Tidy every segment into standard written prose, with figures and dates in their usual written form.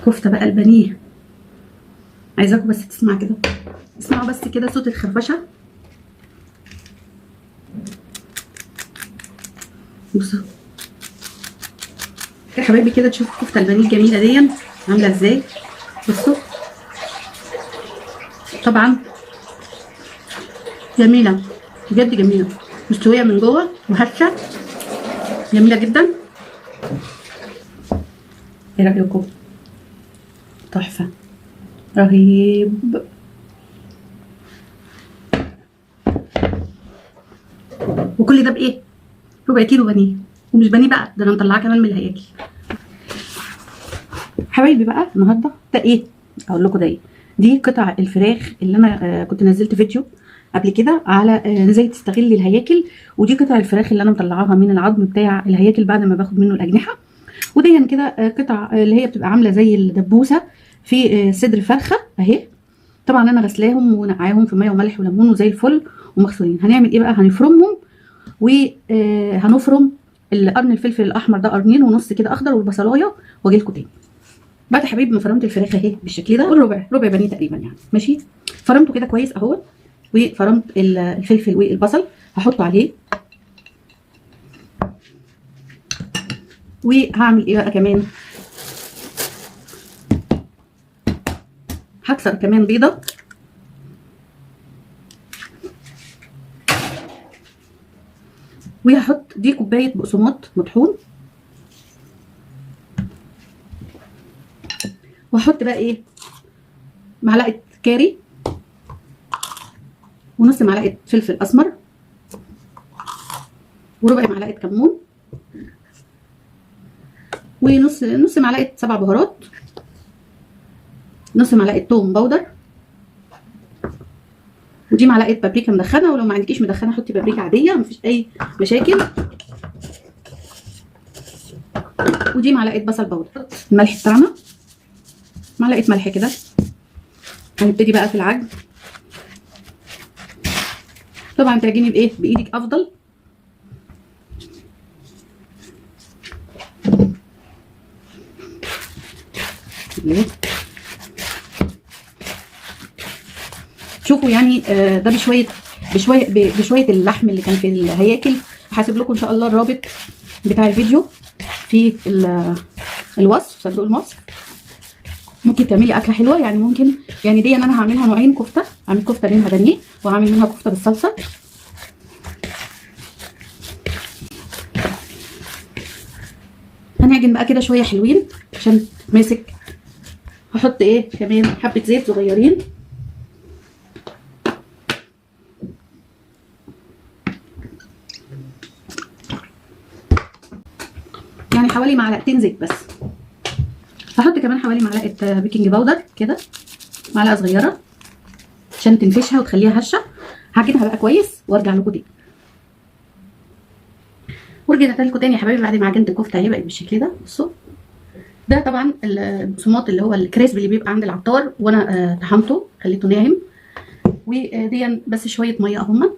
كفته بقى البانيه. عايزاكم بس تسمعوا كده، اسمعوا بس كده صوت الخرفشه. بصوا يا حبايبي كده تشوفوا الكفته البانيه الجميله دي عامله ازاي. بصوا طبعا جميله بجد، جميله مستويه من جوه وهشه، جميله جدا. ايه رايكم؟ تحفه، رهيب. وكل ده بايه؟ ربع كيلو بانيه، ومش بانيه بقى، ده انا مطلعاه كمان من الهياكل. حبايبي بقى النهارده ده ايه؟ اقول لكم ده ايه. دي قطع الفراخ اللي انا كنت نزلت فيديو قبل كده على ازاي تستغلي الهياكل. ودي قطع الفراخ اللي انا مطلعاها من العظم بتاع الهياكل بعد ما باخد منه الاجنحه. ودي كده قطع اللي هي بتبقى عامله زي الدبوسه في صدر فرخه اهي. طبعا انا غسلاهم ونقعاهم في ميه وملح وليمون وزي الفل ومغسولين. هنعمل ايه بقى؟ هنفرمهم، وهنفرم القرن الفلفل الاحمر ده قرنين ونص كده اخضر، والبصلايه، واجي لكم تاني. بعد يا حبايبي ما فرمت الفراخ اهي بالشكل ده، ربع بانيه تقريبا يعني، ماشي. فرمته كده كويس اهو، وفرمت الفلفل والبصل هحطه عليه. وهعمل ايه بقى كمان؟ هكسر كمان بيضه، وهحط دي كوبايه بقسماط مطحون، وهحط بقى ايه؟ معلقه كاري، ونص معلقه فلفل اسمر، وربع معلقه كمون، ونص معلقه سبع بهارات، نص معلقه توم باودر، ودي معلقه بابريكا مدخنه، ولو ما عندكيش مدخنه حطي بابريكا عاديه مفيش اي مشاكل. ودي معلقه بصل باودر. الملح بتاعنا معلقه ملح كده. هنبتدي بقى في العجن. طبعا تعجني بايه؟ بايدك افضل. شوفوا يعني ده بشويه اللحم اللي كان في الهياكل. هسيب لكم ان شاء الله الرابط بتاع الفيديو في الوصف، صندوق الوصف. ممكن تعملي اكله حلوه يعني. ممكن يعني دي انا هعملها نوعين كفته، هعمل كفته منها بانيه وهعمل منها كفته بالصلصه. هنعجن بقى كده شويه حلوين عشان ماسك. هحط ايه كمان؟ حبه زيت صغيرين، يعني حوالي معلقتين زيت بس. هحط كمان حوالي معلقه بيكنج باودر كده، معلقه صغيره عشان تنفشها وتخليها هشه. هعجنها بقى كويس وارجع لكم تاني. ورجعت لكم تاني يا حبايبي بعد ما عجنت الكفته اهي بقت بالشكل ده. بصوا ده طبعا البقسماط اللي هو الكريسبي اللي بيبقى عند العطار، وانا طحنته خليته ناعم. ودي بس شويه ميه اهما.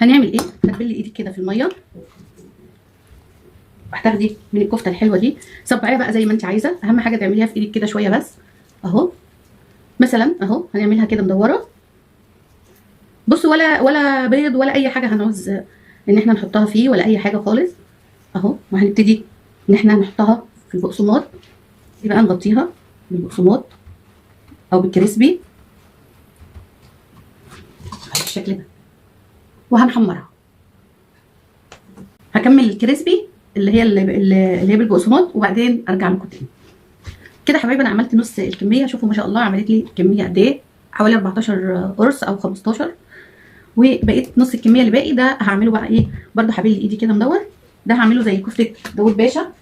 هنعمل ايه؟ تبلي ايدك كده في الميه، هتاخدي من الكفته الحلوه دي صبعيها بقى زي ما انت عايزه. اهم حاجه تعمليها في ايدك كده شويه بس اهو. مثلا اهو هنعملها كده مدوره. بصوا ولا بيض ولا اي حاجه هنعوز ان احنا نحطها فيه ولا اي حاجه خالص اهو. وهنبتدي ان احنا نحطها في البقسماط. دي بقى نغطيها بالبقسماط او بالكريسبي بالشكل ده، وهنحمرها. هكمل الكريسبي اللي هي بالبقسماط، وبعدين ارجع لكم تاني. كده يا حبايبي انا عملت نص الكميه. شوفوا ما شاء الله عملت لي كميه قد ايه، حوالي 14 قرص او 15. وبقيت نص الكميه اللي باقي ده هعمله بقى ايه؟ برده هبل ايدي كده مدور. ده هعمله زي كفته داوود باشا.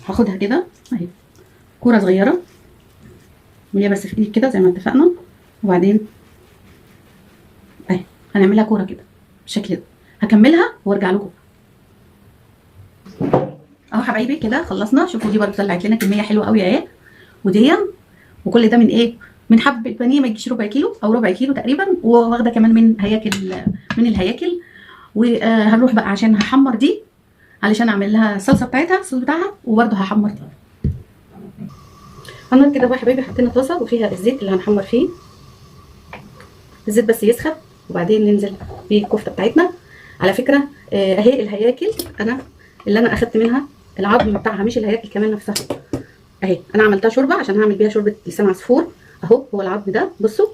هاخدها كده اهي كوره صغيره، وليها بس في ايدك كده زي ما اتفقنا. وبعدين اهي هنعملها كوره كده بالشكل ده. هكملها وارجع لكم اهو حبايبي. كده خلصنا. شوفوا دي برده طلعت لنا كميه حلوه قوي اهي. ودي وكل ده من ايه؟ من حبه بانيه ما يجيش ربع كيلو او ربع كيلو تقريبا، واخده كمان من الهياكل. وهنروح بقى عشان هحمر دي علشان اعمل لها الصلصه بتاعتها، الصوص بتاعها، وبرده هحمر دي. النار كده بقى يا حبايبي، حطينا طاسه وفيها الزيت اللي هنحمر فيه. الزيت بس يسخن وبعدين ننزل بالكفته بتاعتنا. على فكره اهي الهياكل اللي انا اخدت منها العظم بتاعها، مش الهياكل كمان نفسها اهي. انا عملتها شوربه عشان هعمل بيها شوربه لسان عصفور. اهو هو العظم ده، بصوا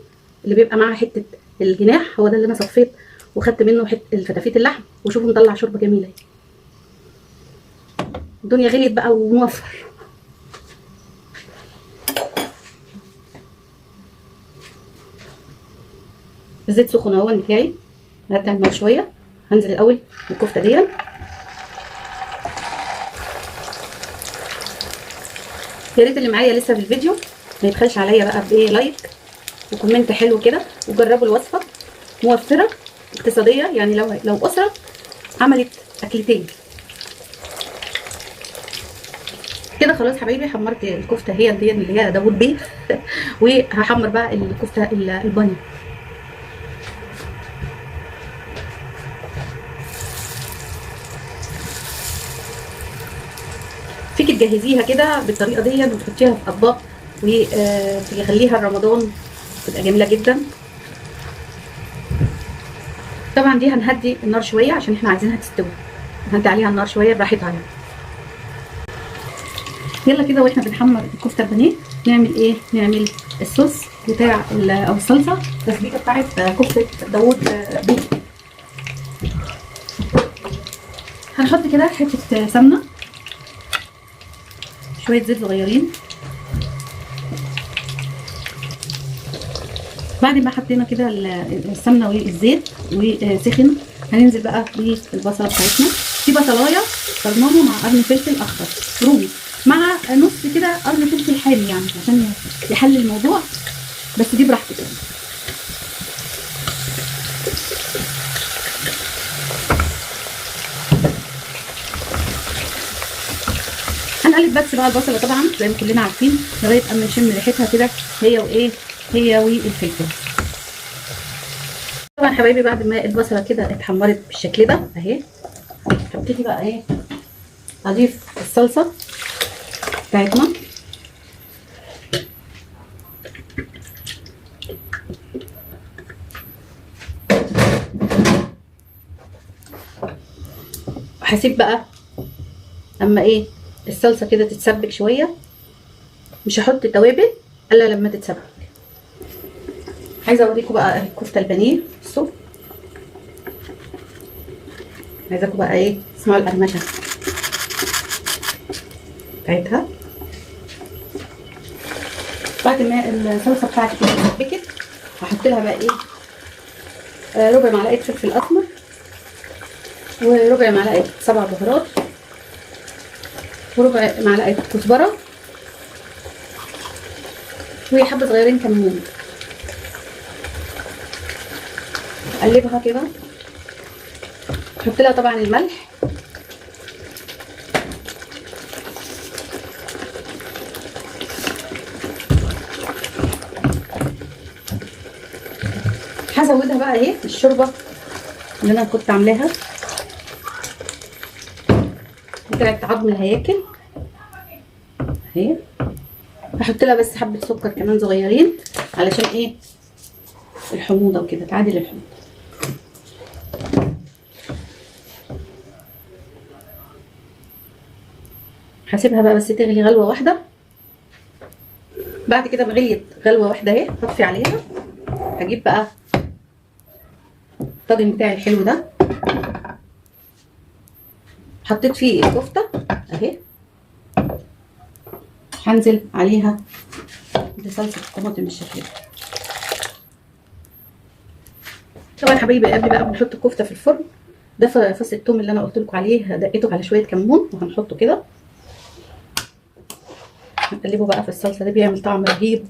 اللي بيبقى معاه حته الجناح، هو ده اللي انا صفيت وخدت منه حته الفتافيت اللحم. وشوفوا مطلع شوربه جميله. الدنيا غليت بقى ونوفر. الزيت سخن اهو بتاعي، هدي النار شويه. هنزل الاول بالكفته دي. يا ريت اللي معايا لسه في الفيديو ما يبخلش عليا بقى بايه لايك وكومنت حلو كده، وجربوا الوصفه موفره اقتصاديه. يعني لو اسره عملت اكلتين كده خلاص حبايبي. حمرت الكفته هي دي اللي هي داوود بيه وهحمر بقى الكفته البني. فيك تجهزيها كده بالطريقه دي وتحطيها في اطباق وتخليها رمضان، تبقى جميله جدا. طبعا دي هنهدي النار شويه عشان احنا عايزينها تستوي، هنهدي عليها النار شويه براحتها يعني. يلا كده واحنا بنحمر الكفته البانيه نعمل ايه؟ نعمل الصوص بتاع او الصلصه التسبيكه بتاعت كفته داوود بيه. هنحط كده حته سمنه، شويه زيت صغيرين. بعد ما حطينا كده السمنه والزيت وسخن، هننزل بقى بالبصله بتاعتنا. في بصلايه فرمانه مع قرن فلفل اخضر رومي، مع نص كده قرن فلفل حامي يعني عشان يحل الموضوع، بس دي براحتك يعني. هنقلب بس بقى البصله طبعا زي ما كلنا عارفين لغايه اما نشم ريحتها كده هي والفلفل. طبعا حبايبي بعد ما البصله كده اتحمرت بالشكل ده اهي، هبتدي بقى ايه اضيف الصلصه بتاعتنا. وهسيب بقى اما ايه الصلصه كده تتسبك شويه، مش هحط توابل الا لما تتسبك. عايزه اوريكم بقى الكفته البانيه. بصوا عايزاكم بقى ايه تسمعوا القرمشه بتاعتها. بعد ما الصلصه بتاعتي كده اتسبكت هحط لها بقى ايه ربع معلقه فلفل اسمر، وربع معلقه سبع بهارات، وربع معلقه كزبره، وحبه صغيرين كمون. اقلبها كده، احط لها طبعا الملح، هزودها بقى ايه الشوربه اللي انا كنت عاملاها بتاعت عظم الهياكل اهي. هحط لها بس حبه سكر كمان صغيرين علشان ايه الحموضه وكده تعادل الحموضه. هسيبها بقى بس تغلي غلوه واحده. بعد كده بغليت غلوه واحده اهي هطفي عليها. هجيب بقى الطاجن بتاعي الحلو ده، حطيت فيه الكفته اهي، هنزل عليها بصلصه الطماطم بالشكل ده. طبعا حبايبي قبل بقى بنحط الكفته في الفرن، ده فص الثوم اللي انا قلت لكم عليه دقيته على شويه كمون وهنحطه كده. هنقلبه بقى في الصلصه، ده بيعمل طعم رهيب.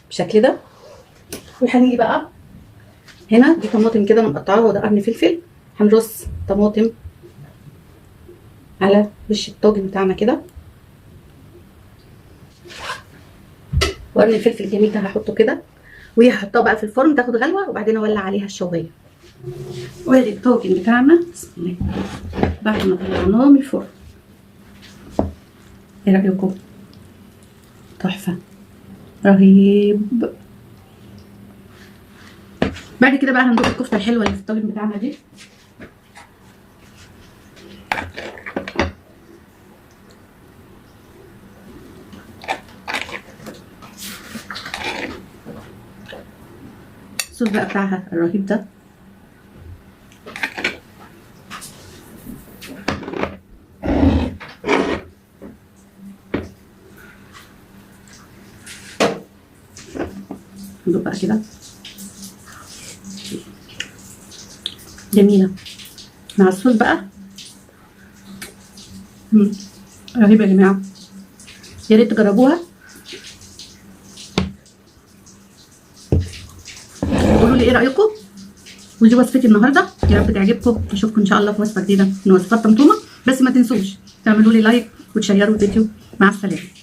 بالشكل ده. وهنيجي بقى هنا دي طماطم كده انا مقطعاها وده قرن فلفل، هنرص طماطم على وش الطاجن بتاعنا كده. وقرن الفلفل الجميل ده هحطه كده، وهحطها بقى في الفرن تاخد غلوه، وبعدين اولع عليها الشوايه. وادي الطاجن بتاعنا. بسم الله. بعد ما طلعناه من الفرن. ايه رايكم؟ تحفه، رهيب. بعد كده بقى هندوق الكفته الحلوه اللي في الطاجن بتاعنا دي. الصوص بقى بتاعها الرهيب ده. ندوق بقى كده، جميله مع الصوص بقى. رهيبه يا جماعه، يا ريت تجربوها. قولوا لي ايه رايكم، ودي وصفتي النهارده، يا رب تعجبكم. اشوفكم ان شاء الله في وصفه جديده من وصفات طمطومه. بس ما تنسوش تعملوا لي لايك وتشيروا الفيديو. مع السلامه.